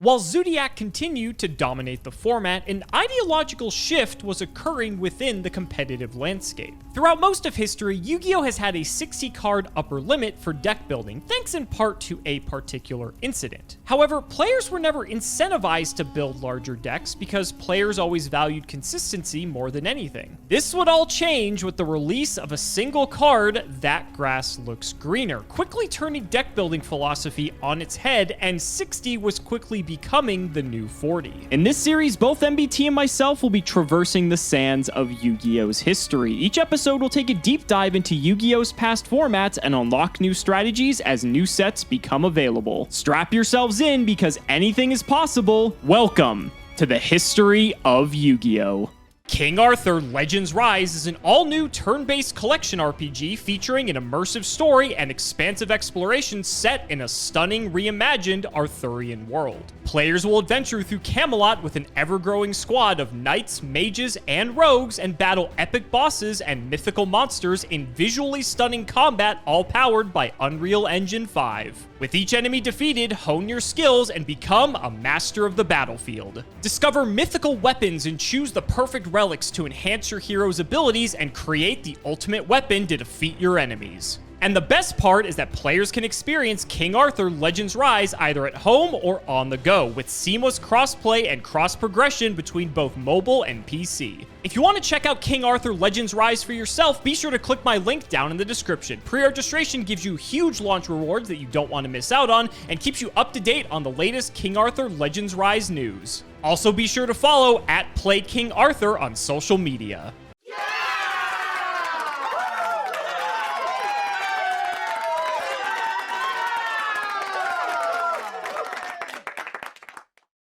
While Zodiac continued to dominate the format, an ideological shift was occurring within the competitive landscape. Throughout most of history, Yu-Gi-Oh! Has had a 60-card upper limit for deck building, thanks in part to a particular incident. However, players were never incentivized to build larger decks because players always valued consistency more than anything. This would all change with the release of a single card, That Grass Looks Greener, quickly turning deck building philosophy on its head, and 60 was quickly becoming the new 40. In this series, both MBT and myself will be traversing the sands of Yu-Gi-Oh's history. Each episode will take a deep dive into Yu-Gi-Oh's past formats and unlock new strategies as new sets become available. Strap yourselves in because anything is possible. Welcome to the history of Yu-Gi-Oh! King Arthur Legends Rise is an all-new turn-based collection RPG featuring an immersive story and expansive exploration set in a stunning reimagined Arthurian world. Players will adventure through Camelot with an ever-growing squad of knights, mages, and rogues and battle epic bosses and mythical monsters in visually stunning combat, all powered by Unreal Engine 5. With each enemy defeated, hone your skills and become a master of the battlefield. Discover mythical weapons and choose the perfect relics to enhance your hero's abilities and create the ultimate weapon to defeat your enemies. And the best part is that players can experience King Arthur Legends Rise either at home or on the go, with seamless crossplay and cross-progression between both mobile and PC. If you want to check out King Arthur Legends Rise for yourself, be sure to click my link down in the description. Pre-registration gives you huge launch rewards that you don't want to miss out on, and keeps you up to date on the latest King Arthur Legends Rise news. Also be sure to follow @PlayKingArthur on social media.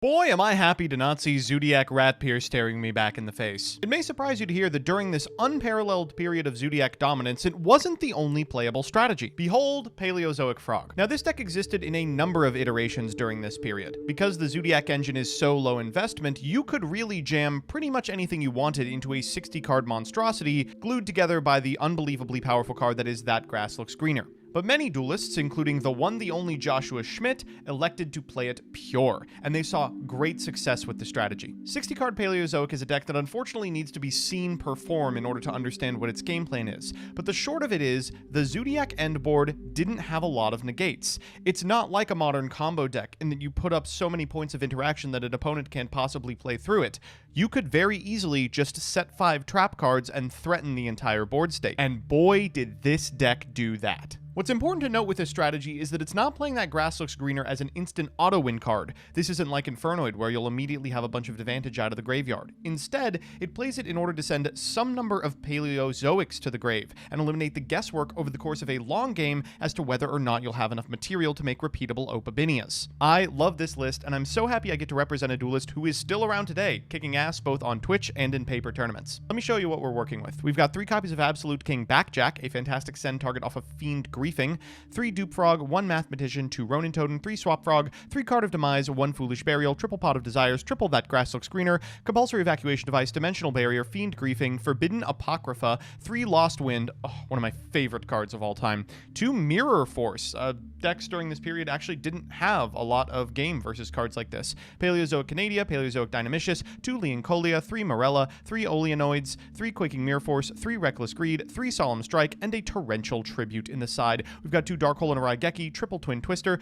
Boy, am I happy to not see Zodiac Ratpier staring me back in the face. It may surprise you to hear that during this unparalleled period of Zodiac dominance, it wasn't the only playable strategy. Behold, Paleozoic Frog. Now, this deck existed in a number of iterations during this period. Because the Zodiac engine is so low investment, you could really jam pretty much anything you wanted into a 60-card monstrosity, glued together by the unbelievably powerful card that is That Grass Looks Greener. But many duelists, including the one the only Joshua Schmidt, elected to play it pure, and they saw great success with the strategy. 60-card Paleozoic is a deck that unfortunately needs to be seen perform in order to understand what its game plan is, but the short of it is, the Zodiac end board didn't have a lot of negates. It's not like a modern combo deck in that you put up so many points of interaction that an opponent can't possibly play through it. You could very easily just set 5 trap cards and threaten the entire board state, and boy did this deck do that. What's important to note with this strategy is that it's not playing That Grass Looks Greener as an instant auto-win card. This isn't like Infernoid, where you'll immediately have a bunch of advantage out of the graveyard. Instead, it plays it in order to send some number of Paleozoics to the grave, and eliminate the guesswork over the course of a long game as to whether or not you'll have enough material to make repeatable Opabinias. I love this list, and I'm so happy I get to represent a duelist who is still around today, kicking ass both on Twitch and in paper tournaments. Let me show you what we're working with. We've got 3 copies of Absolute King Backjack, a fantastic send target off of Fiend Griefing, 3 Dupe Frog, 1 Mathematician, 2 Ronin Totem, 3 Swap Frog, 3 Card of Demise, 1 Foolish Burial, triple Pot of Desires, triple That Grass Looks Greener, Compulsory Evacuation Device, Dimensional Barrier, Fiend Griefing, Forbidden Apocrypha, 3 Lost Wind, one of my favorite cards of all time, 2 Mirror Force. Decks during this period actually didn't have a lot of game versus cards like this. Paleozoic Canadia, Paleozoic Dynamicius, 2 Leoncolia, 3 Morella, 3 Oleanoids, 3 Quaking Mirror Force, 3 Reckless Greed, 3 Solemn Strike, and a Torrential Tribute in the side. We've got 2 Dark Hole and a Raigeki, triple Twin Twister,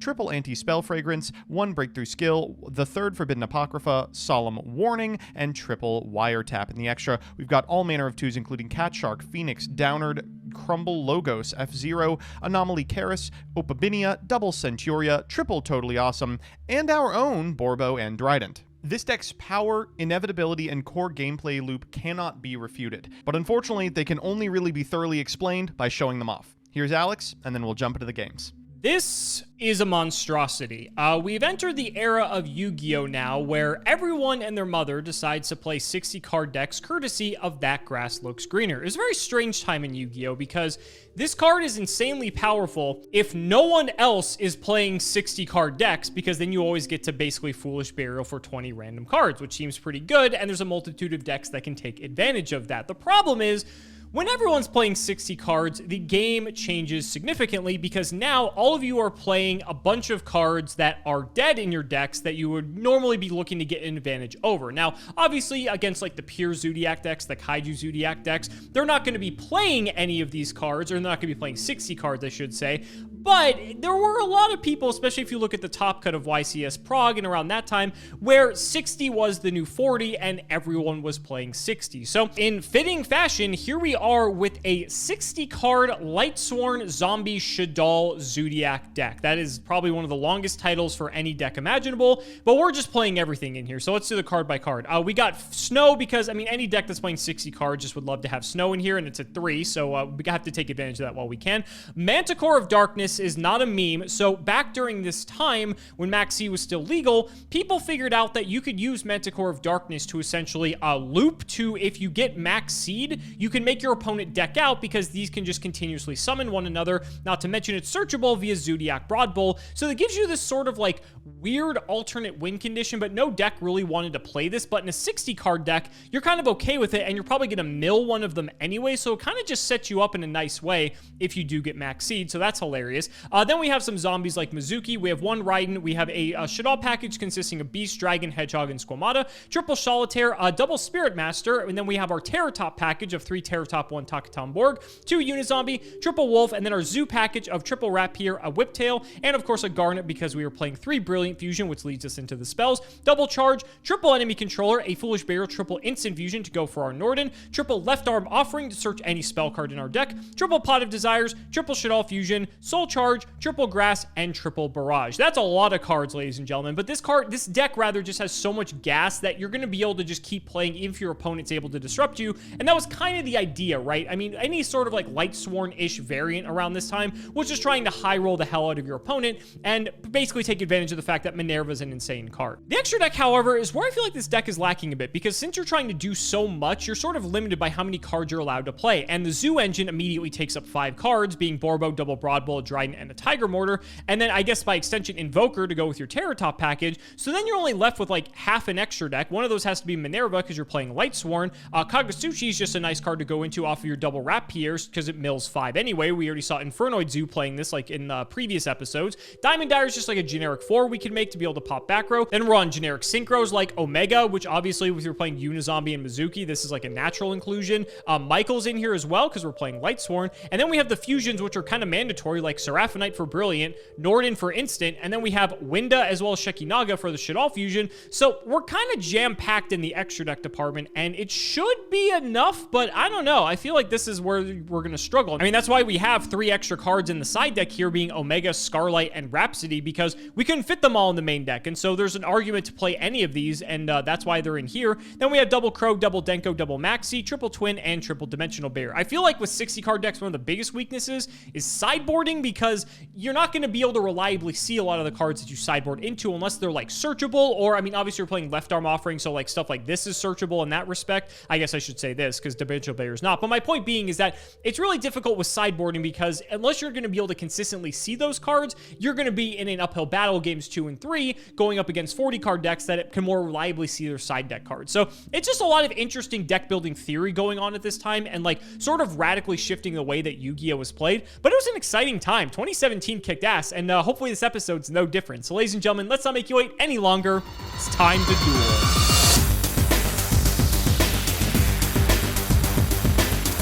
triple Anti-Spell Fragrance, 1 Breakthrough Skill, the 3rd Forbidden Apocrypha, Solemn Warning, and triple Wiretap in the extra. We've got all manner of 2s, including Cat Shark, Phoenix, Downard, Crumble Logos, F-Zero, Anomaly Karis, Opabinia, double Centuria, triple Totally Awesome, and our own Borbo and Drident. This deck's power, inevitability, and core gameplay loop cannot be refuted, but unfortunately they can only really be thoroughly explained by showing them off. Here's Alex, and then we'll jump into the games. This is a monstrosity. We've entered the era of Yu-Gi-Oh! Now, where everyone and their mother decides to play 60-card decks courtesy of That Grass Looks Greener. It's a very strange time in Yu-Gi-Oh! Because this card is insanely powerful if no one else is playing 60-card decks, because then you always get to basically Foolish Burial for 20 random cards, which seems pretty good, and there's a multitude of decks that can take advantage of that. The problem is, when everyone's playing 60 cards, the game changes significantly because now all of you are playing playing a bunch of cards that are dead in your decks that you would normally be looking to get an advantage over. Now, obviously, against like the pure Zoodiac decks, the Kaiju Zoodiac decks, they're not going to be playing any of these cards, or they're not going to be playing 60 cards, I should say. But there were a lot of people, especially if you look at the top cut of YCS Prague and around that time, where 60 was the new 40 and everyone was playing 60. So in fitting fashion, here we are with a 60 card lightsworn zombie Shaddoll Zoodiac deck. That is probably one of the longest titles for any deck imaginable, but we're just playing everything in here. So let's do the card by card. We got Snow because, I mean, any deck that's playing 60 cards just would love to have Snow in here, and it's a 3, so we have to take advantage of that while we can. Manticore of Darkness is not a meme. So back during this time when Max C was still legal, people figured out that you could use Manticore of Darkness to essentially loop to, if you get Max Seed, you can make your opponent deck out because these can just continuously summon one another. Not to mention it's searchable via Zoodiac Broad Bowl. So that gives you this sort of like weird alternate win condition, but no deck really wanted to play this. But in a 60 card deck, you're kind of okay with it, and you're probably going to mill one of them anyway. So it kind of just sets you up in a nice way if you do get Max Seed. So that's hilarious. Then we have some zombies like Mizuki. We have one Raiden. We have a Shaddoll package consisting of Beast, Dragon, Hedgehog, and Squamata. Triple Solitaire, double Spirit Master. And then we have our Terratop package of 3 Terratop, 1 Takaton Borg, 2 Unizombie, Triple Wolf, and then our Zoo package of Triple Rapier, a Whiptail, and of course a Garnet because we were playing 3 Brilliant Fusion, which leads us into the spells. Double Charge, Triple Enemy Controller, a Foolish Burial, Triple Instant Fusion to go for our Norden, Triple Left Arm Offering to search any spell card in our deck, Triple Pot of Desires, Triple Shaddoll Fusion, Soul Charge, Triple Grass, and Triple Barrage. That's a lot of cards, ladies and gentlemen, but this deck rather just has so much gas that you're going to be able to just keep playing if your opponent's able to disrupt you, and that was kind of the idea, right? I mean, any sort of like Lightsworn-ish variant around this time was just trying to high roll the hell out of your opponent and basically take advantage of the fact that Minerva's an insane card. The extra deck, however, is where I feel like this deck is lacking a bit, because since you're trying to do so much, you're sort of limited by how many cards you're allowed to play, and the Zoo engine immediately takes up 5 cards, being Borbo, Double Broad Bowl, Dryden, and a Tiger Mortar, and then I guess by extension Invoker to go with your Terratop package. So then you're only left with like half an extra deck. One of those has to be Minerva because you're playing Lightsworn. Kagasuchi is just a nice card to go into off of your double Rapiers because it mills 5 anyway. We already saw Infernoid Zoo playing this like in previous episodes. Diamond Dire is just like a generic 4 we can make to be able to pop back row. Then we're on generic synchros like Omega, which obviously if you're playing Unizombie and Mizuki, this is like a natural inclusion. Michael's in here as well because we're playing Lightsworn. And then we have the fusions, which are kind of mandatory, like Seraphonite for Brilliant, Norden for Instant, and then we have Winda as well as Shekinaga for the Shaddoll fusion. So we're kind of jam-packed in the extra deck department, and it should be enough, but I don't know. I feel like this is where we're going to struggle. I mean, that's why we have 3 extra cards in the side deck here, being Omega, Scarlight, and Rhapsody, because we couldn't fit them all in the main deck, and so there's an argument to play any of these, and that's why they're in here. Then we have Double Crow, Double Denko, Double Maxi, Triple Twin, and Triple Dimensional Bear. I feel like with 60 card decks, one of the biggest weaknesses is sideboarding, because you're not going to be able to reliably see a lot of the cards that you sideboard into unless they're like searchable, or I mean, obviously you're playing Left Arm Offering, so like stuff like this is searchable in that respect. I guess I should say this because Dimensional Bear is not, but my point being is that it's really difficult with sideboarding because unless you're going to be able to consistently see those cards, you're going to be in an uphill battle games 2 and 3 going up against 40 card decks that can more reliably see their side deck cards. So it's just a lot of interesting deck building theory going on at this time and like sort of radically shifting the way that Yu-Gi-Oh was played, but it was an exciting time. 2017 kicked ass, and hopefully this episode's no different. So ladies and gentlemen, let's not make you wait any longer. It's time to duel.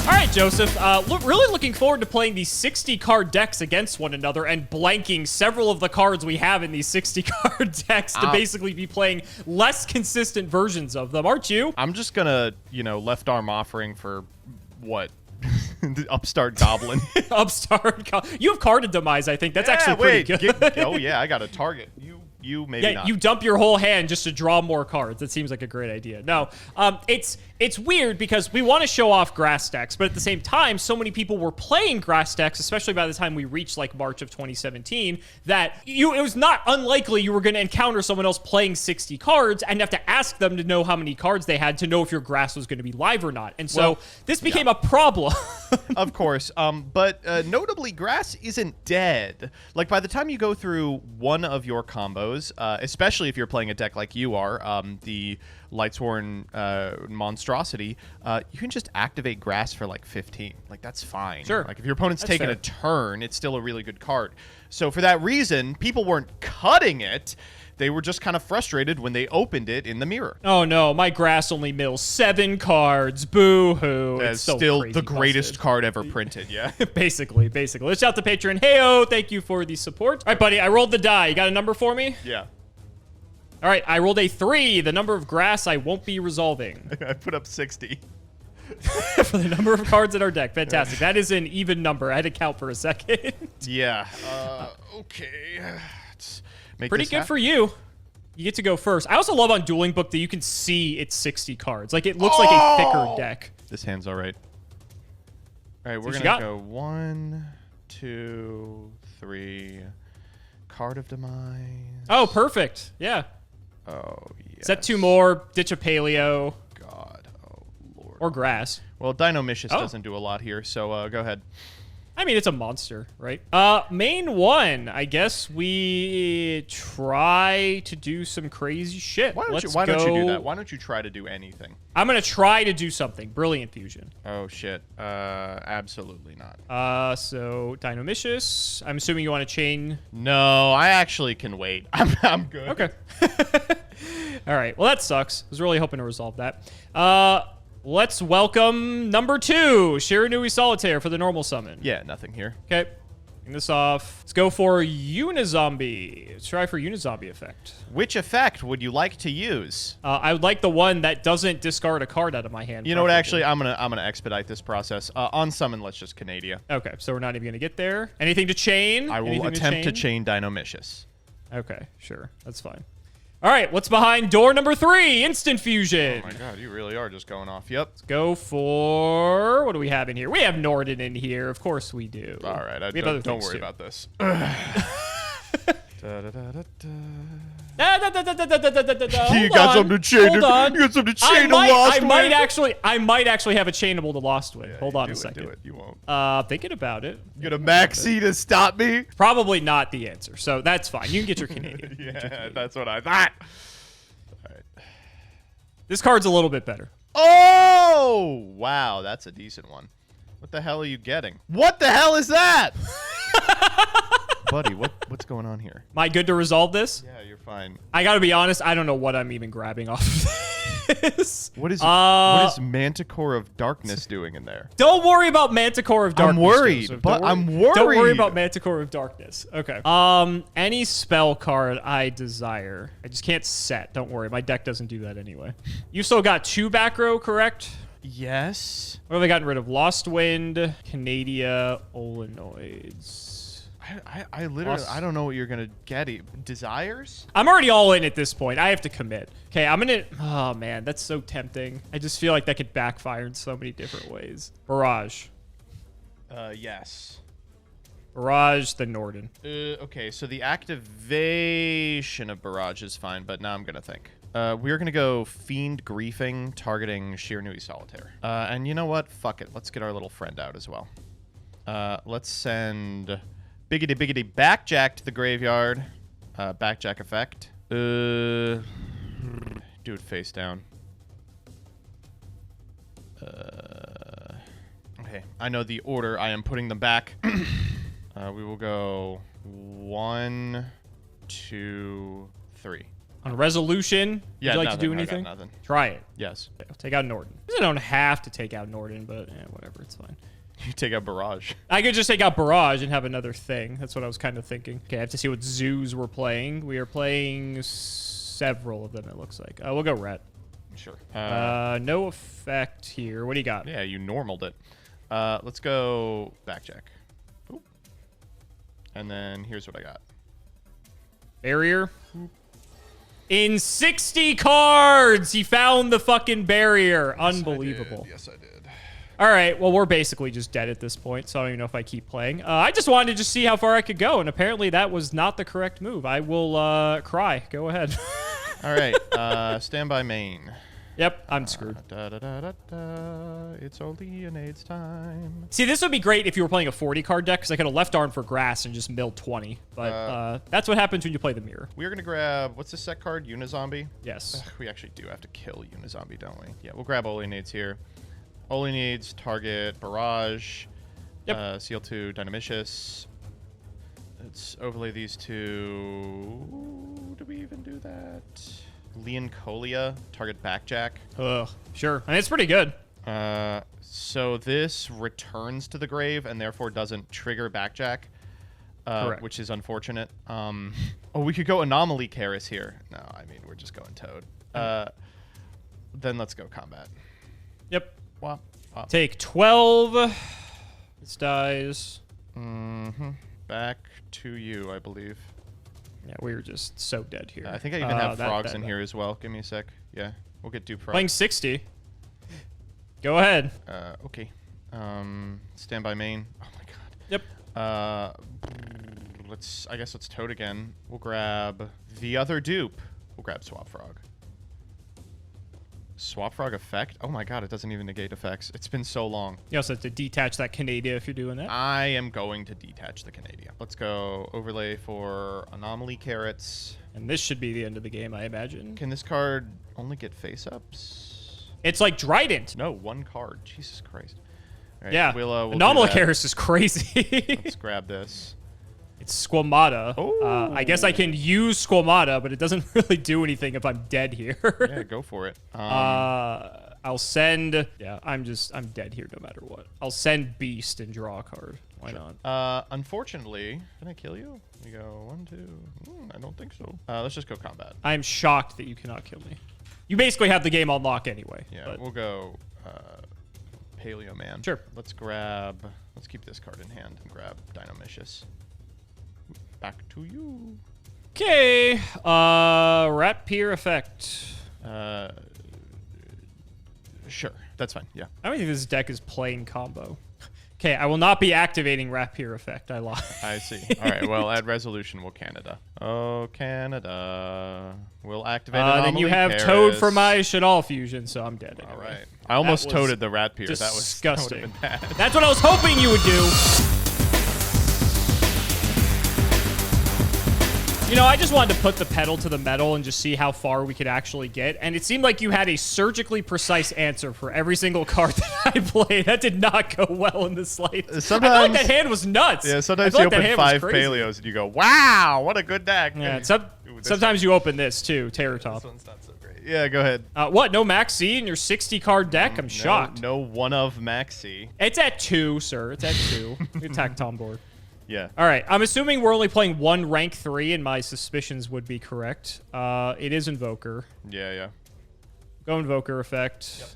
All right, Joseph, really looking forward to playing these 60-card decks against one another and blanking several of the cards we have in these 60-card decks to basically be playing less consistent versions of them, aren't you? I'm just gonna, left arm offering for what? The Upstart Goblin. You have Carded Demise, I think. That's actually pretty good. Oh, yeah, I got a target. You maybe not. You dump your whole hand just to draw more cards. That seems like a great idea. No, it's weird because we want to show off grass decks, but at the same time, so many people were playing grass decks, especially by the time we reached like March of 2017, that it was not unlikely you were going to encounter someone else playing 60 cards and have to ask them to know how many cards they had to know if your grass was going to be live or not. And so this became a problem. Of course. But notably, grass isn't dead. Like by the time you go through one of your combos, those, especially if you're playing a deck like you are, the lightsworn monstrosity, you can just activate grass for like 15. Like, that's fine. Sure. Like, if your opponent's That's taking fair. a turn, it's still a really good card. So for that reason, people weren't cutting it. They were just kind of frustrated when they opened it in the mirror. Oh no, my grass only mills 7 cards. Boo-hoo. That's It's so still crazy the greatest busted. card ever printed, yeah. Basically. Let's shout the patron. Heyo, thank you for the support. All right, buddy, I rolled the die. You got a number for me? Yeah. All right, I rolled a 3, the number of grass I won't be resolving. I put up 60. For the number of cards in our deck. Fantastic. That is an even number. I had to count for a second. Yeah. Okay. Let's make Pretty this good happen. for you. You get to go first. I also love on Dueling Book that you can see it's 60 cards. Like, it looks like a thicker deck. This hand's all right. All right, we're what you going to got. go 1, 2, 3. Card of Demise. Oh, perfect. Yeah. Oh, yeah. Set 2 more. Ditch a Paleo. God. Oh, Lord. Or grass. Well, Dinomicious Oh. doesn't do a lot here, so go ahead. I mean, it's a monster, right? Main 1. I guess we try to do some crazy shit. Why don't you do that? Why don't you try to do anything? I'm going to try to do something. Brilliant Fusion. Oh, shit. Absolutely not. So Dinomicious. I'm assuming you want to chain. No, I actually can wait. I'm good. Okay. All right. Well, that sucks. I was really hoping to resolve that. Let's welcome number 2, Shiranui Solitaire for the normal summon. Yeah, nothing here. Okay. Taking this off. Let's go for Unizombie. Let's try for Unizombie effect. Which effect would you like to use? I would like the one that doesn't discard a card out of my hand. You know what? preferably. Actually, I'm gonna expedite this process. On summon, let's just Canadia. Okay, so we're not even gonna get there. Anything to chain? I will Anything attempt to chain Dinomicious. Okay, sure. That's fine. All right, what's behind door number 3? Instant Fusion. Oh my god, you really are just going off. Yep. Let's go for... What do we have in here? We have Norden in here. Of course we do. All right, We have other don't things, worry too. about this. You got something to chain. Hold on. You got something to chain to Lost I might Wind. actually have a chainable to Lost Wind. Hold on a Do second. it. You won't. Thinking about it. You got a maxi to stop me? Probably not the answer, so that's fine. You can get your Canadian. Yeah, that's what I thought. All right. This card's a little bit better. Oh! Wow, that's a decent one. What the hell are you getting? What the hell is that? Buddy, what's going on here? Am I good to resolve this? Yeah, you're fine. I gotta be honest, I don't know what I'm even grabbing off of this. What is Manticore of Darkness doing in there? Don't worry about Manticore of Darkness. I'm worried, Joseph. but Don't I'm Don't worry worried. about Manticore of Darkness. Okay. Any spell card I desire. I just can't set. Don't worry, my deck doesn't do that anyway. You still got 2 back row, correct? Yes. What have I gotten rid of? Lost Wind, Canadia, Olenoids. I literally, I don't know what you're going to get. Desires? I'm already all in at this point. I have to commit. Okay, I'm gonna... Oh, man, that's so tempting. I just feel like that could backfire in so many different ways. Barrage. Yes. Barrage, the Norden. Okay, so the activation of Barrage is fine, but now I'm going to think. We're going to go Fiend Griefing, targeting Shiranui Solitaire. And you know what? Fuck it. Let's get our little friend out as well. Let's send Biggity Backjack to the graveyard. Backjack effect. Do it face down. Okay, I know the order I am putting them back. We will go 1, 2, 3. On resolution, Yeah, would you like nothing. to do I got anything? nothing. Try it. Yes. Okay, I'll take out Norden. I don't have to take out Norden, but whatever, it's fine. You take out Barrage. I could just take out Barrage and have another thing. That's what I was kind of thinking. Okay, I have to see what zoos we're playing. We are playing several of them, it looks like. We'll go red. Sure. No effect here. What do you got? Yeah, you normaled it. Let's go Backjack. Oop. And then here's what I got. Barrier. In 60 cards, he found the fucking barrier. Unbelievable. Yes, I did. All right, well, we're basically just dead at this point, so I don't even know if I keep playing. I just wanted to just see how far I could go, and apparently that was not the correct move. I will cry. Go ahead. All right. Stand by main. Yep, I'm screwed. It's only an AIDS time. See, this would be great if you were playing a 40 card deck, because I could have left arm for grass and just milled 20. But that's what happens when you play the mirror. We're going to grab, what's this set card? Unizombie? Yes. Ugh, we actually do have to kill Unizombie, don't we? Yeah, we'll grab Oli Needs here. Oli Needs, target, barrage, yep. CL2, Dynamicious. Let's overlay these two. Do we even do that? Leoncolia, target backjack. Ugh, sure. I mean, it's pretty good. So this returns to the grave and therefore doesn't trigger backjack, which is unfortunate. Oh, we could go Anomaly Karis here. No, I mean, we're just going Toad. Then let's go combat. Yep. Wop, wop. Take 12. This dies. Mm-hmm. Back to you, I believe. Yeah, we were just so dead here. I think I even have frogs in here as well. Give me a sec. Yeah, we'll get dupe frogs. Playing 60. Go ahead. Okay. Stand by main. Oh my god. Yep. I guess let's Toad again. We'll grab the other dupe. We'll grab Swap Frog. Swap Frog effect? Oh my god, it doesn't even negate effects. It's been so long. You also have to detach that Canada if you're doing that. I am going to detach the Canada. Let's go overlay for Anomaly Carrots. And this should be the end of the game, I imagine. Can this card only get face-ups? It's like Trident. No, one card. Jesus Christ. All right, yeah. We'll Anomaly Karis is crazy. Let's grab this. It's Squamata. Oh. I guess I can use Squamata, but it doesn't really do anything if I'm dead here. Yeah, go for it. I'll send... Yeah, I'm dead here no matter what. I'll send Beast and draw a card. Why not? Unfortunately... Can I kill you? We go 1, 2... I don't think so. Let's just go combat. I'm shocked that you cannot kill me. You basically have the game on lock anyway. Yeah, but... we'll go Paleo Man. Sure. Let's grab... Let's keep this card in hand and grab Dynamicious. Back to you. Okay. Rat Pier effect. Sure. That's fine. Yeah. I don't think this deck is plain combo. Okay, I will not be activating Rat Pier effect. I lied. I see. All right. Well, add resolution. We'll Canada. Oh, Canada. We'll activate Anomaly Then you have Karis. Toad for my Shadal fusion, so I'm dead anyway. All right. I almost toaded the Rat Pier. Disgusting. That would have been bad. That's what I was hoping you would do. You know, I just wanted to put the pedal to the metal and just see how far we could actually get. And it seemed like you had a surgically precise answer for every single card that I played. That did not go well in the slightest. Sometimes, I feel like that hand was nuts. Yeah, sometimes you open 5 Paleos and you go, wow, what a good deck. Yeah, sometimes you open this too, Terror Top. This one's not so great. Yeah, go ahead. What? No Max C in your 60 card deck? I'm shocked. No one of Max C. It's at 2, sir. It's at 2. Attack Tom board. Yeah. All right. I'm assuming we're only playing one rank 3, and my suspicions would be correct. It is Invoker. Yeah. Go Invoker effect. Yep.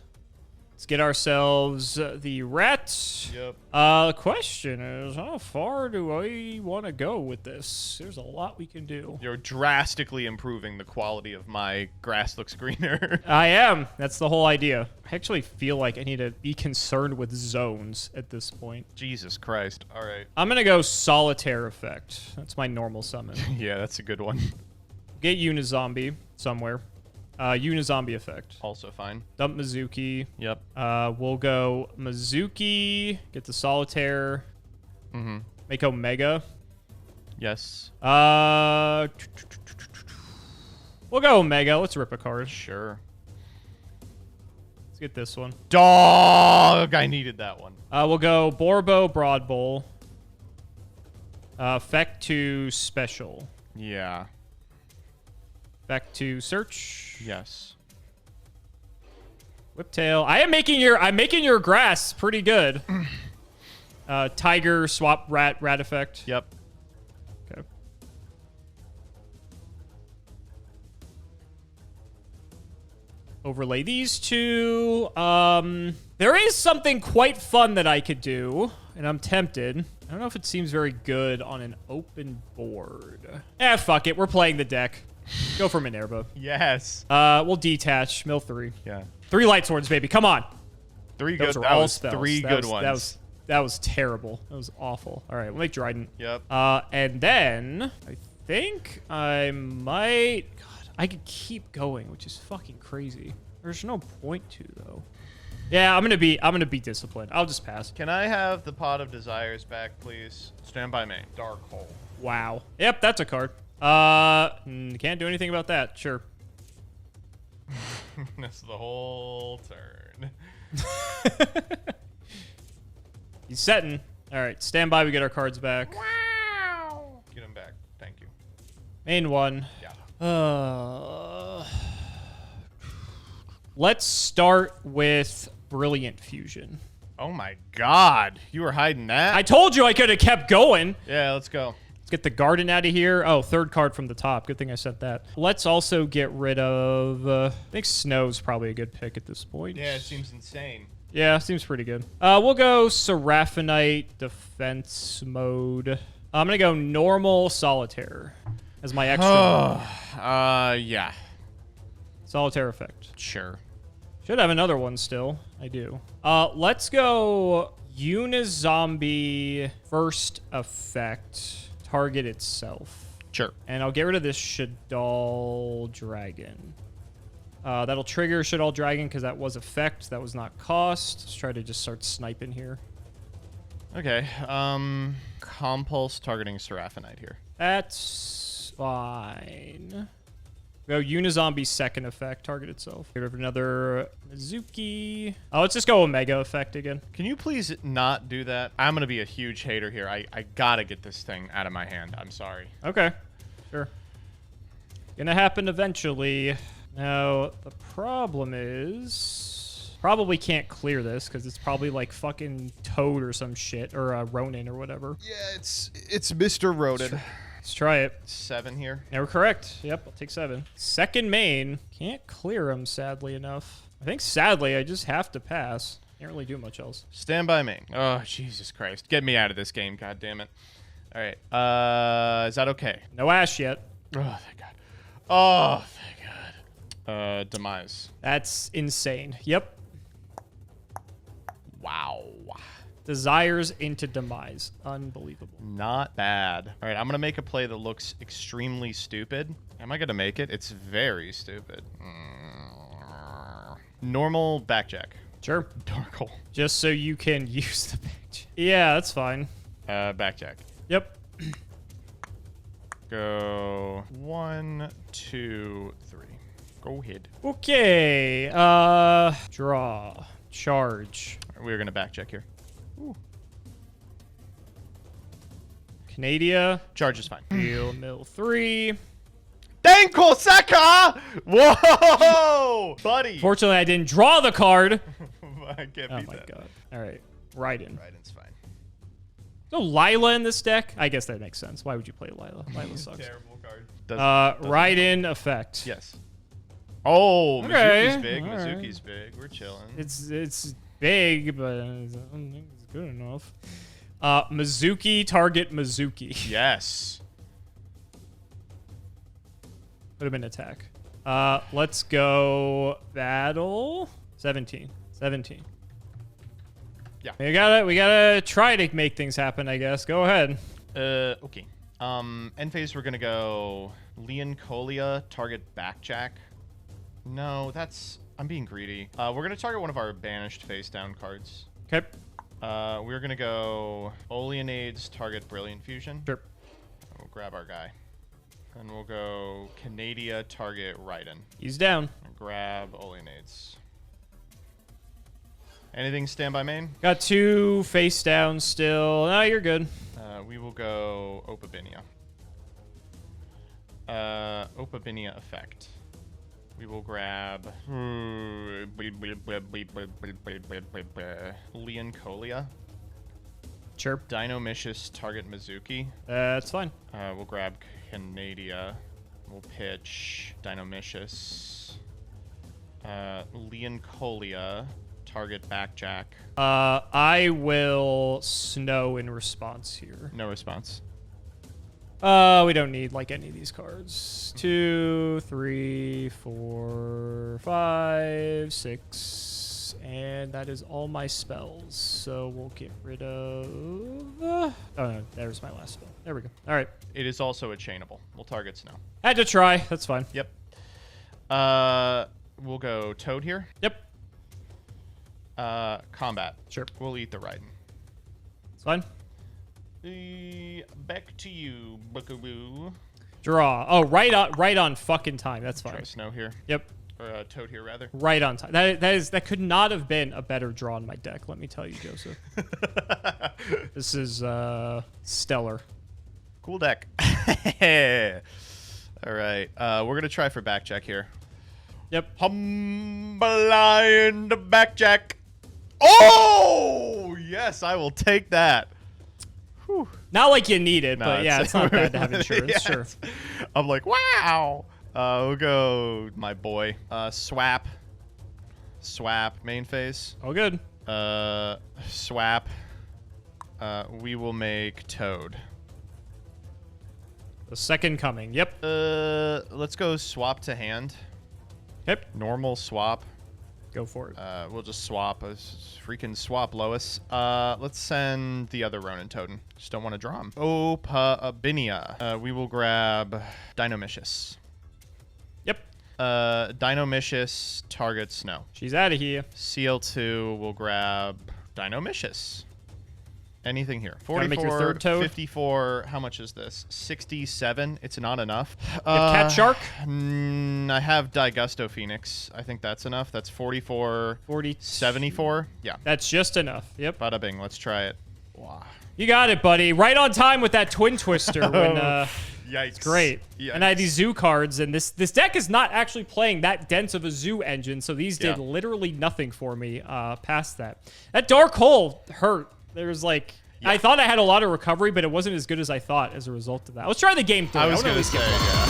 Let's get ourselves the rat. Yep. The question is, how far do I want to go with this? There's a lot we can do. You're drastically improving the quality of my grass looks greener. I am. That's the whole idea. I actually feel like I need to be concerned with zones at this point. Jesus Christ. All right. I'm going to go Solitaire effect. That's my normal summon. Yeah, that's a good one. Get Unizombie somewhere. Unizombie effect. Also fine. Dump Mizuki. Yep. We'll go Mizuki. Get the Solitaire. Mm-hmm. Make Omega. Yes. We'll go Omega. Let's rip a card. Sure. Let's get this one. Dog! I needed that one. We'll go Borbo, Broad Bowl. Effect to Special. Yeah. Back to Search. Yes. Whiptail. I'm making your grass pretty good. Tiger, swap, rat effect. Yep. Okay. Overlay these two. There is something quite fun that I could do, and I'm tempted. I don't know if it seems very good on an open board. Fuck it. We're playing the deck. Go for Minerva. Yes. We'll detach. Mill 3. Yeah. 3 lightsworns, baby. Come on. 3 good. Those were That all was spells. 3 good ones. That was terrible. That was awful. All right, we'll make Dryden. Yep. And then I think I might... God, I could keep going, which is fucking crazy. There's no point to, though. Yeah, I'm gonna be disciplined. I'll just pass. Can I have the Pot of Desires back, please? Stand by main. Dark Hole. Wow. Yep, that's a card. Can't do anything about that. Sure. That's the whole turn. He's setting. All right, stand by. We get our cards back. Wow. Get him back. Thank you. Main one. Yeah. Let's start with Brilliant Fusion. Oh my God. You were hiding that? I told you I could have kept going. Yeah, let's go. Let's get the garden out of here. Oh, third card from the top. Good thing I sent that. Let's also get rid of... I think Snow's probably a good pick at this point. Yeah, it seems insane. Yeah, seems pretty good. We'll go Seraphinite defense mode. I'm going to go normal solitaire as my extra. Yeah. Solitaire effect. Sure. Should have another one still. I do. Let's go Unizombie first effect. Target itself. Sure. And I'll get rid of this Shadal Dragon. That'll trigger Shadal Dragon because that was effect. That was not cost. Let's try to just start sniping here. Okay. Compulse targeting Seraphinite here. That's fine. Go Unizombie second effect, target itself. Get rid of another Mizuki. Oh, let's just go Omega effect again. Can you please not do that? I'm going to be a huge hater here. I gotta get this thing out of my hand. I'm sorry. Okay. Sure. Gonna happen eventually. Now, the problem is... Probably can't clear this, because it's probably like fucking Toad or some shit, or Ronin or whatever. Yeah, it's Mr. Ronin. Let's try it. 7 here. Yeah, we're correct. Yep, I'll take 7. Second main. Can't clear him, sadly enough. I think sadly, I just have to pass. Can't really do much else. Stand by main. Oh, Jesus Christ. Get me out of this game, God damn it. All right. Is that okay? No Ash yet. Oh, thank God. Oh, thank God. Demise. That's insane. Yep. Wow. Desires into Demise. Unbelievable. Not bad. All right, I'm going to make a play that looks extremely stupid. Am I going to make it? It's very stupid. Normal backjack. Sure. Dark hole. Just so you can use the backjack. Yeah, that's fine. Backjack. Yep. Go 1, 2, 3. Go ahead. Okay. Draw. Charge. We're going to backjack here. Ooh. Canadia. Charge is fine. Real mill 3. Danko Saka! Whoa! Buddy. Fortunately, I didn't draw the card. I can't beat Oh my that. god. All right. Raiden. Raiden's fine. No Lila in this deck? I guess that makes sense. Why would you play Lila? Lila sucks. Terrible card. Raiden effect. Yes. Oh, Okay. Mizuki's big. All Mizuki's big. We're chilling. It's big, but I don't think it's good enough. Mizuki, target Mizuki. Yes. Would have been attack. Let's go battle. 17. Yeah. We gotta try to make things happen, I guess. Go ahead. Okay. End phase, we're gonna go Leon Colia, target backjack. No, I'm being greedy. We're gonna target one of our banished face down cards. Okay. We're gonna go Oleonades, target Brilliant Fusion. Sure. We'll grab our guy. And we'll go Canadia, target Raiden. He's down. And grab Oleonades. Anything stand by main? Got 2 face down still. No, you're good. We will go Opabinia. Opabinia effect. We will grab Leon Colia. Sure. Dinomicious, target Mizuki. That's fine. We'll grab Canadia. We'll pitch Dinomicious. Leon Colia, target backjack. I will snow in response here. No response. We don't need like any of these cards. 2, 3, 4, 5, 6, and that is all my spells. So we'll get rid of. Oh no, there's my last spell. There we go. All right. It is also a chainable. We'll target Snow. Had to try. That's fine. Yep. We'll go Toad here. Yep. Combat. Sure. We'll eat the Raiden. It's fine. Back to you, Buckaroo. Draw. Oh, right on fucking time. That's fine. Try Snow here. Yep. Or Toad here, rather. Right on time. That could not have been a better draw in my deck, let me tell you, Joseph. This is stellar. Cool deck. All right. We're gonna try for backjack here. Yep. Humble the backjack. Oh yes, I will take that. Whew. Not like you need it, No, but yeah, it's not bad to have insurance. Yeah, Sure. I'm like, wow. We'll go, my boy. Swap. Swap. Main phase. Oh, good. Swap. We will make Toad. The second coming. Yep. Let's go swap to hand. Yep. Normal swap. Go for it. We'll just swap. Freaking swap, Lois. Let's send the other Ronin Totem. Just don't want to draw him. Opabinia. We will grab Dinomicious. Yep. Dinomicious targets Snow. She's out of here. CL2 will grab Dinomicious. Anything here. 44, make your third Toad. 54. How much is this? 67. It's not enough. Cat Shark? I have Digusto Phoenix. I think that's enough. That's 44. 40. 74. Yeah. That's just enough. Yep. Bada bing. Let's try it. Wow. You got it, buddy. Right on time with that Twin Twister. When, Yikes. great. Yikes. And I had these zoo cards, and this deck is not actually playing that dense of a zoo engine, so these did literally nothing for me past that. That Dark Hole hurt. There's like, I thought I had a lot of recovery, but it wasn't as good as I thought as a result of that. Let's try the game through. I was going to say, yeah.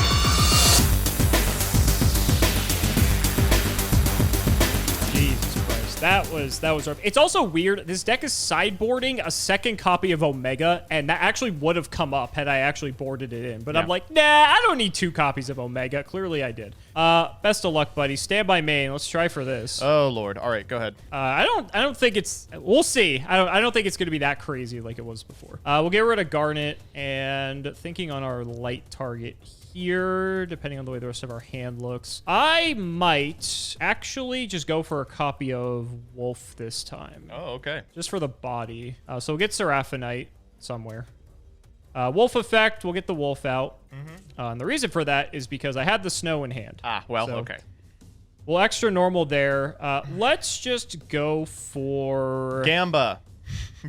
Jesus Christ. That was rough. It's also weird. This deck is sideboarding a second copy of Omega, and that actually would have come up had I actually boarded it in. But I'm like, nah, I don't need 2 copies of Omega. Clearly I did. Best of luck, buddy. Stand by main. Let's try for this. Oh Lord. All right, go ahead. I don't think it's. We'll see. I don't think it's going to be that crazy like it was before. We'll get rid of Garnet, and thinking on our light target here, depending on the way the rest of our hand looks, I might actually just go for a copy of Wolf this time. Oh, okay. Just for the body. So we'll get Seraphinite somewhere. Wolf effect, we'll get the wolf out. And the reason for that is because I had the snow in hand. Ah, well, So, okay. Well, extra normal there. Let's just go for Gamba.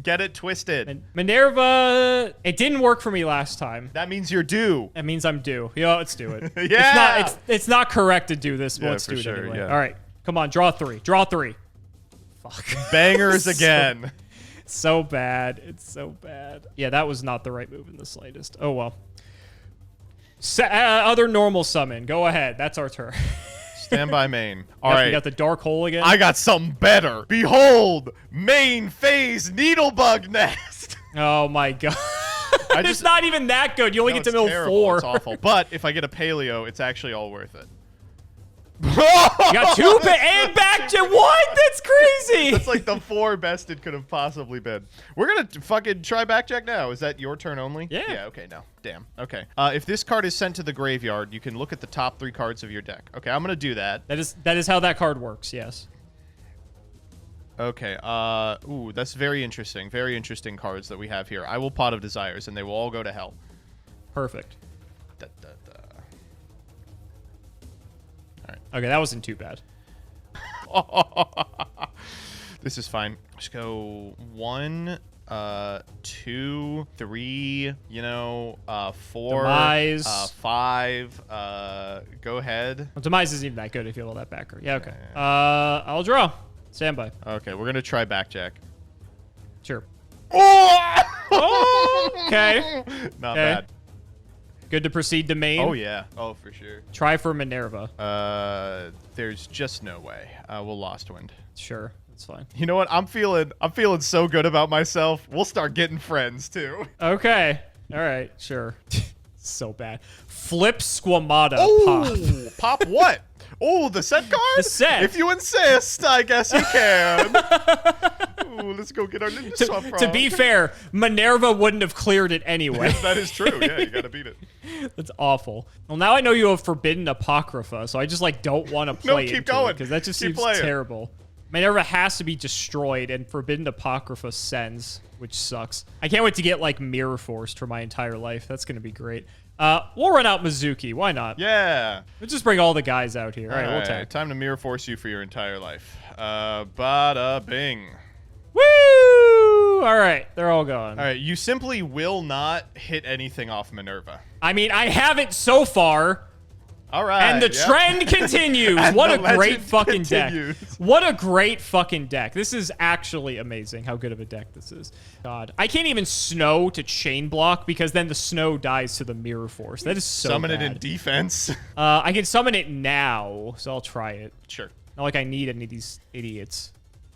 Get it twisted. And Minerva. It didn't work for me last time. That means you're due. That means I'm due. Yeah, let's do it. Yeah. It's not correct to do this, but Yeah, let's do for it sure, anyway. yeah. All right. Come on, draw 3. Draw 3. Fuck. Bangers again. So bad. It's so bad. Yeah, that was not the right move in the slightest. Oh, well. Other normal summon. Go ahead. That's our turn. Stand by main. All We right. got the Dark Hole again. I got something better. Behold, main phase needlebug nest. Oh, my God. It's not even that good. You only get to mill terrible. 4. It's awful. But if I get a paleo, it's actually all worth it. You got 2 and back to what? That's crazy. That's like the 4 best it could have possibly been. We're going to fucking try backjack now. Is that your turn only? Yeah. Yeah, okay, no. Damn. Okay. If this card is sent to the graveyard, you can look at the top 3 cards of your deck. Okay, I'm going to do that. That is how that card works, yes. Okay. Ooh, that's very interesting. Very interesting cards that we have here. I will Pot of Desires, and they will all go to hell. Perfect. Da, da, da. Okay, that wasn't too bad. This is fine. Just go 1, 2, 3, 4, Demise. 5, go ahead. Well, Demise isn't even that good if you have all that backer. Yeah, okay. I'll draw. Standby. Okay, we're going to try backjack. Sure. Oh! Okay. Not Okay. bad. Good to proceed to main. Oh, yeah. Oh, for sure. Try for Minerva. There's just no way. We'll Lost Wind. Sure. That's fine. You know what? I'm feeling so good about myself. We'll start getting friends, too. Okay. All right. Sure. So bad. Flip Squamata. Oh, pop what? Oh, the set card? The set. If you insist, I guess you can. Ooh, let's go get our ninja swap frog. To be fair, Minerva wouldn't have cleared it anyway. That is true. Yeah, you gotta beat it. That's awful. Well, now I know you have Forbidden Apocrypha, so I just like don't want to play keep going. because that just Keep seems playing. terrible. Minerva has to be destroyed, and Forbidden Apocrypha sends, which sucks. I can't wait to get like Mirror Forced for my entire life. That's gonna be great. We'll run out Mizuki. Why not? Yeah. Let's just bring all the guys out here. All right, we'll attack. Time to mirror force you for your entire life. Bada bing. Woo! All right, they're all gone. All right, you simply will not hit anything off Minerva. I mean, I haven't so far. All right. And the trend continues. What a great fucking continues. deck. What a great fucking deck. This is actually amazing how good of a deck this is. God. I can't even snow to chain block because then the snow dies to the mirror force. That is so Summon bad. it in defense. I can summon it now, so I'll try it. Sure. Not like I need any of these idiots.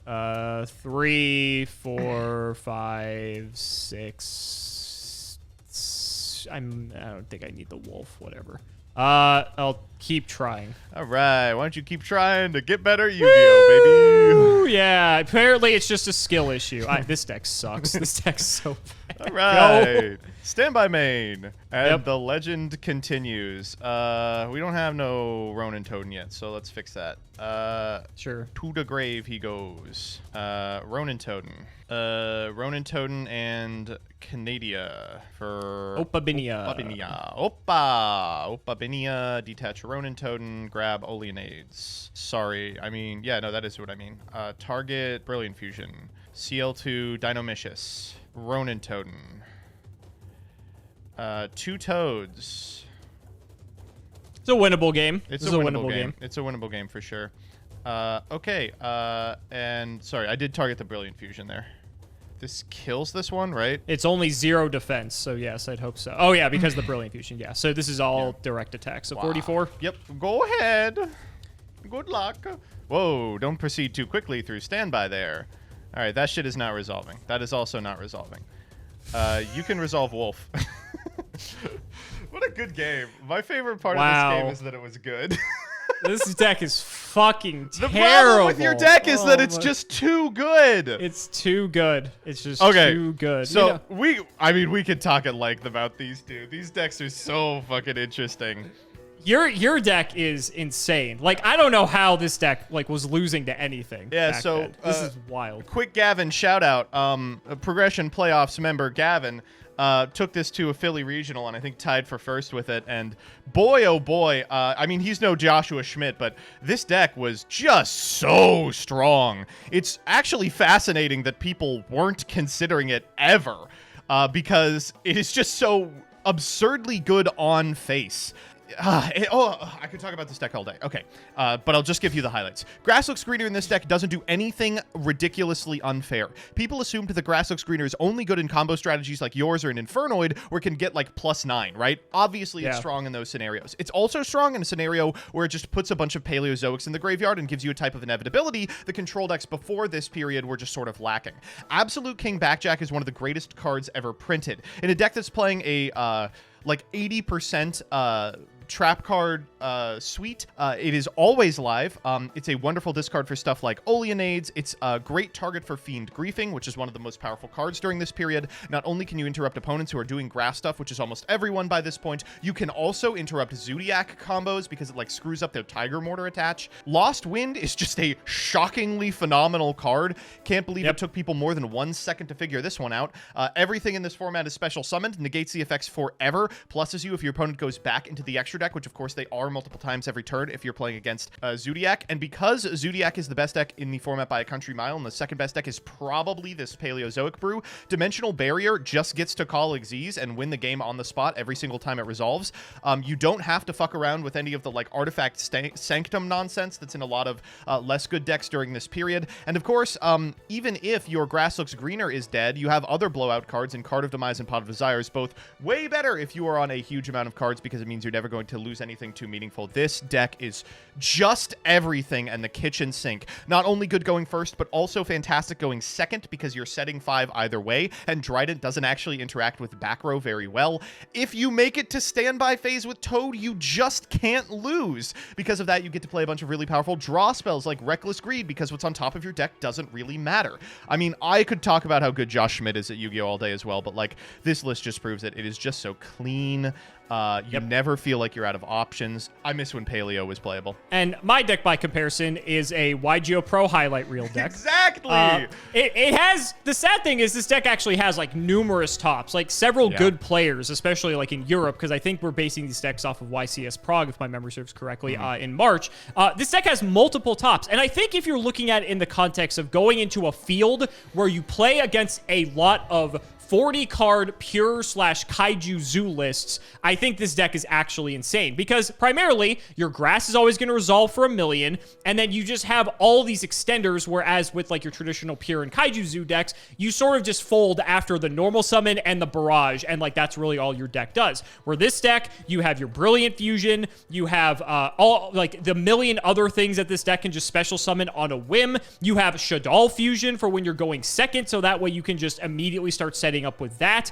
3, 4, 5, 6. I don't think I need the wolf, whatever. I'll keep trying. All right. Why don't you keep trying to get better, Yu-Gi-Oh, baby? Yeah, apparently it's just a skill issue. This deck sucks. This deck's so bad. All right. Standby main. And Yep. the legend continues. We don't have no Ronin Totem yet, so let's fix that. Sure. To the grave he goes. Ronin Totem. Ronin Totem and Canadia for Opabinia. Opabinia, detach Ronin Totem, grab Oleanades. Sorry, I mean, yeah, no, that is what I mean. Target Brilliant Fusion. CL2 Dinomicious. Ronin Totem. 2 Toads. It's a winnable game. It's This a is winnable game. It's a winnable game for sure. Okay, and sorry, I did target the Brilliant Fusion there. This kills this one, right? It's only 0 defense, so yes, I'd hope so. Oh yeah, because the Brilliant Fusion, yeah. So this is all direct attack. So Wow. 44. Yep, go ahead. Good luck. Whoa, don't proceed too quickly through standby there. All right, that shit is not resolving. That is also not resolving. You can resolve Wolf. What a good game. My favorite part of this game is that it was good. This deck is fucking terrible. The problem with your deck is that it's just too good. It's too good. It's just okay. too good. So we could talk at length about these two. These decks are so fucking interesting. Your deck is insane. Like, I don't know how this deck like was losing to anything. Yeah, back so then. This is wild. Quick Gavin shout out. A Progression Playoffs member Gavin took this to a Philly regional and I think tied for first with it. And boy, oh boy, I mean, he's no Joshua Schmidt, but this deck was just so strong. It's actually fascinating that people weren't considering it ever because it is just so absurdly good on face. I could talk about this deck all day. Okay, but I'll just give you the highlights. Grass looks greener in this deck doesn't do anything ridiculously unfair. People assumed the Grass looks greener is only good in combo strategies like yours or an Infernoid where it can get like +9, right? Obviously, it's strong in those scenarios. It's also strong in a scenario where it just puts a bunch of Paleozoics in the graveyard and gives you a type of inevitability the control decks before this period were just sort of lacking. Absolute King Backjack is one of the greatest cards ever printed. In a deck that's playing a like 80% trap card suite. It is always live. It's a wonderful discard for stuff like Oleanades. It's a great target for Fiend Griefing, which is one of the most powerful cards during this period. Not only can you interrupt opponents who are doing grass stuff, which is almost everyone by this point, you can also interrupt Zodiac combos because it like screws up their Tiger Mortar attach. Lost Wind is just a shockingly phenomenal card. Can't believe it took people more than 1 second to figure this one out. Everything in this format is special summoned, negates the effects forever, pluses you if your opponent goes back into the extra deck, which of course they are multiple times every turn if you're playing against Zodiac. And because Zodiac is the best deck in the format by a country mile, and the second best deck is probably this Paleozoic brew, Dimensional Barrier just gets to call Xyz and win the game on the spot every single time it resolves. You don't have to fuck around with any of the like Artifact Sanctum nonsense that's in a lot of less good decks during this period. And of course, even if your Grass Looks Greener is dead, you have other blowout cards in Card of Demise and Pot of Desires, both way better if you are on a huge amount of cards because it means you're never going to lose anything to me meaningful. This deck is just everything and the kitchen sink. Not only good going first, but also fantastic going second because you're setting 5 either way, and Trident doesn't actually interact with back row very well. If you make it to standby phase with Toad, you just can't lose. Because of that, you get to play a bunch of really powerful draw spells like Reckless Greed, because what's on top of your deck doesn't really matter. I mean, I could talk about how good Josh Schmidt is at Yu-Gi-Oh! All day as well, but like, this list just proves that it is just so clean. You never feel like you're out of options. I miss when Paleo was playable. And my deck, by comparison, is a YGO Pro highlight reel deck. Exactly! It has, the sad thing is this deck actually has like numerous tops, like several good players, especially like in Europe, because I think we're basing these decks off of YCS Prague, if my memory serves correctly, in March. This deck has multiple tops, and I think if you're looking at it in the context of going into a field where you play against a lot of 40-card pure/kaiju zoo lists, I think this deck is actually insane because primarily your grass is always going to resolve for 1,000,000, and then you just have all these extenders, whereas with like your traditional pure and kaiju zoo decks, you sort of just fold after the normal summon and the barrage, and like that's really all your deck does. Where this deck, you have your Brilliant Fusion, you have all like the million other things that this deck can just special summon on a whim. You have Shadal Fusion for when you're going second, so that way you can just immediately start setting up with that.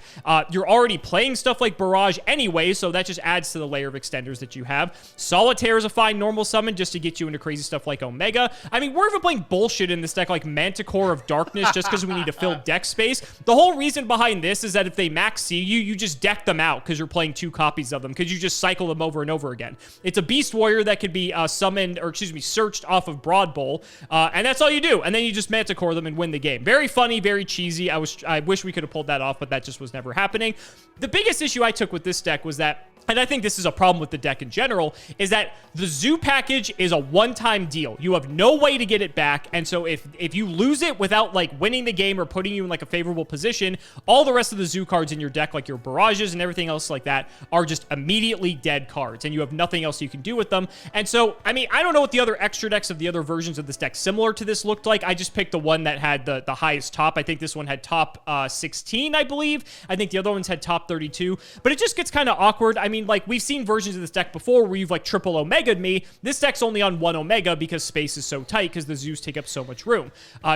You're already playing stuff like Barrage anyway, so that just adds to the layer of extenders that you have. Solitaire is a fine normal summon just to get you into crazy stuff like Omega. I mean, we're even playing bullshit in this deck like Manticore of Darkness just because we need to fill deck space. The whole reason behind this is that if they max see you, you just deck them out because you're playing 2 copies of them because you just cycle them over and over again. It's a Beast Warrior that could be summoned, or excuse me, searched off of Broad Bowl, and that's all you do. And then you just Manticore them and win the game. Very funny, very cheesy. I wish we could have pulled that off, but that just was never happening. The biggest issue I took with this deck was that, and I think this is a problem with the deck in general, is that the zoo package is a one-time deal. You have no way to get it back, and so if you lose it without like winning the game or putting you in like a favorable position, all the rest of the zoo cards in your deck, like your barrages and everything else like that, are just immediately dead cards, and you have nothing else you can do with them. And so, I mean, I don't know what the other extra decks of the other versions of this deck similar to this looked like. I just picked the one that had the highest top. I think this one had top 16, I believe. I think the other ones had top 32, but it just gets kind of awkward. I mean, like, we've seen versions of this deck before where you've like triple Omega'd me. This deck's only on 1 Omega because space is so tight because the zoos take up so much room.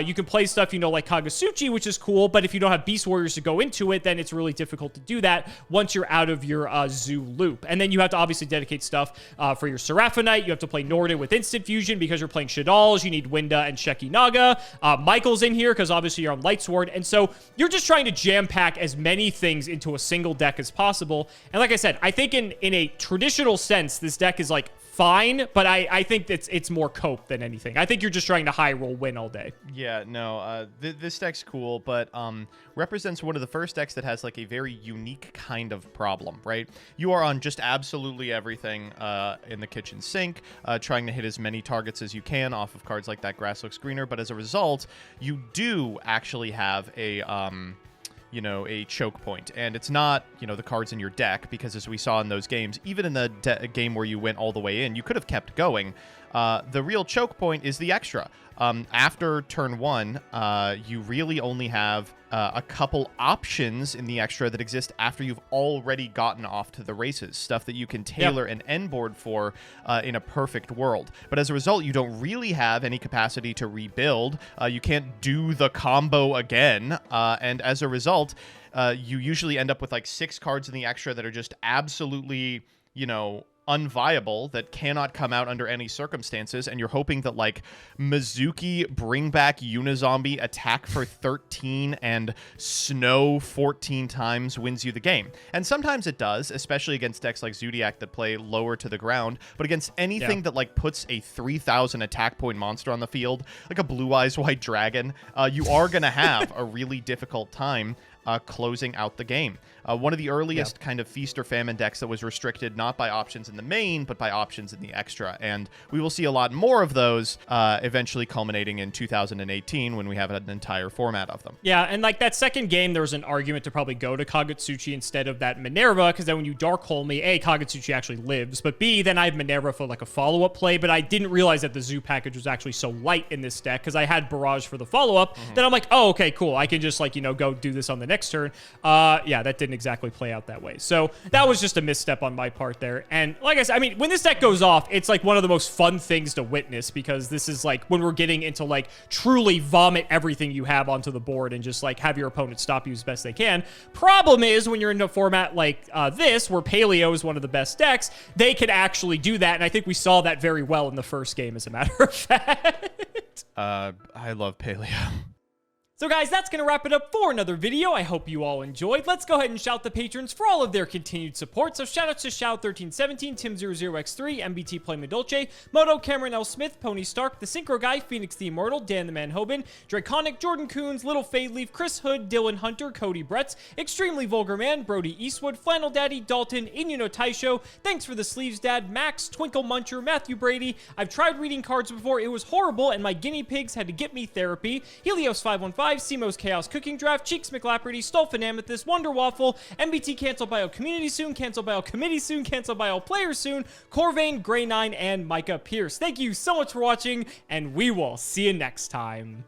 You can play stuff, you know, like Kagasuchi, which is cool, but if you don't have Beast Warriors to go into it, then it's really difficult to do that once you're out of your zoo loop. And then you have to obviously dedicate stuff for your Seraphonite. You have to play Norden with Instant Fusion because you're playing Shadals. You need Winda and Sheki Naga. Michael's in here because obviously you're on Lightsworn. And so you're just trying to jam pack as many things into a single deck as possible. And like I said, I think in a traditional sense, this deck is like fine, but I think it's more cope than anything. I think you're just trying to high roll win all day. Yeah, no, this deck's cool, but represents one of the first decks that has like a very unique kind of problem, right? You are on just absolutely everything in the kitchen sink, trying to hit as many targets as you can off of cards like that Grass Looks Greener, but as a result, you do actually have a a choke point. And it's not, the cards in your deck, because as we saw in those games, even in the game where you went all the way in, you could have kept going. The real choke point is the extra. After turn 1, you really only have a couple options in the extra that exist after you've already gotten off to the races. Stuff that you can tailor an end board for in a perfect world. But as a result, you don't really have any capacity to rebuild. You can't do the combo again. And as a result, you usually end up with like 6 cards in the extra that are just absolutely, unviable, that cannot come out under any circumstances, and you're hoping that like Mizuki bring back Unizombie attack for 13 and snow 14 times wins you the game. And sometimes it does, especially against decks like Zodiac that play lower to the ground, but against anything that like puts a 3,000 attack point monster on the field, like a Blue Eyes White Dragon, you are gonna have a really difficult time closing out the game. One of the earliest kind of feast or famine decks that was restricted not by options in the main, but by options in the extra. And we will see a lot more of those eventually culminating in 2018 when we have an entire format of them. Yeah, and like that second game, there was an argument to probably go to Kagutsuchi instead of that Minerva, because then when you Dark Hole me, A, Kagutsuchi actually lives, but B, then I have Minerva for like a follow-up play, but I didn't realize that the zoo package was actually so light in this deck, because I had Barrage for the follow-up, then I'm like, oh, okay, cool, I can just like, go do this on the next turn. Yeah, that didn't exactly play out that way. So that was just a misstep on my part there. And like I said, I mean, when this deck goes off, it's like one of the most fun things to witness, because this is like when we're getting into like truly vomit everything you have onto the board and just like have your opponent stop you as best they can. Problem is, when you're in a format like this, where Paleo is one of the best decks, they can actually do that. And I think we saw that very well in the first game, as a matter of fact. I love Paleo. So guys, that's going to wrap it up for another video. I hope you all enjoyed. Let's go ahead and shout the patrons for all of their continued support. So shoutouts to Shout1317, Tim00x3, MBT Play Medolce, Moto, Cameron L. Smith, Pony Stark, The Synchro Guy, Phoenix the Immortal, Dan the Man Hoban, Draconic, Jordan Coons, Little Fade Leaf, Chris Hood, Dylan Hunter, Cody Bretz, Extremely Vulgar Man, Brody Eastwood, Flannel Daddy, Dalton, Inuno Taisho, Thanks for the Sleeves Dad, Max, Twinkle Muncher, Matthew Brady. I've tried reading cards before. It was horrible, and my guinea pigs had to get me therapy. Helios515, Simo's Chaos Cooking Draft, Cheeks McLaperty, Stolfin Amethyst, Wonder Waffle, MBT Cancel by all community soon, Cancel by all committee soon, Cancel by all players soon, Corvain, Grey9, and Micah Pierce. Thank you so much for watching, and we will see you next time.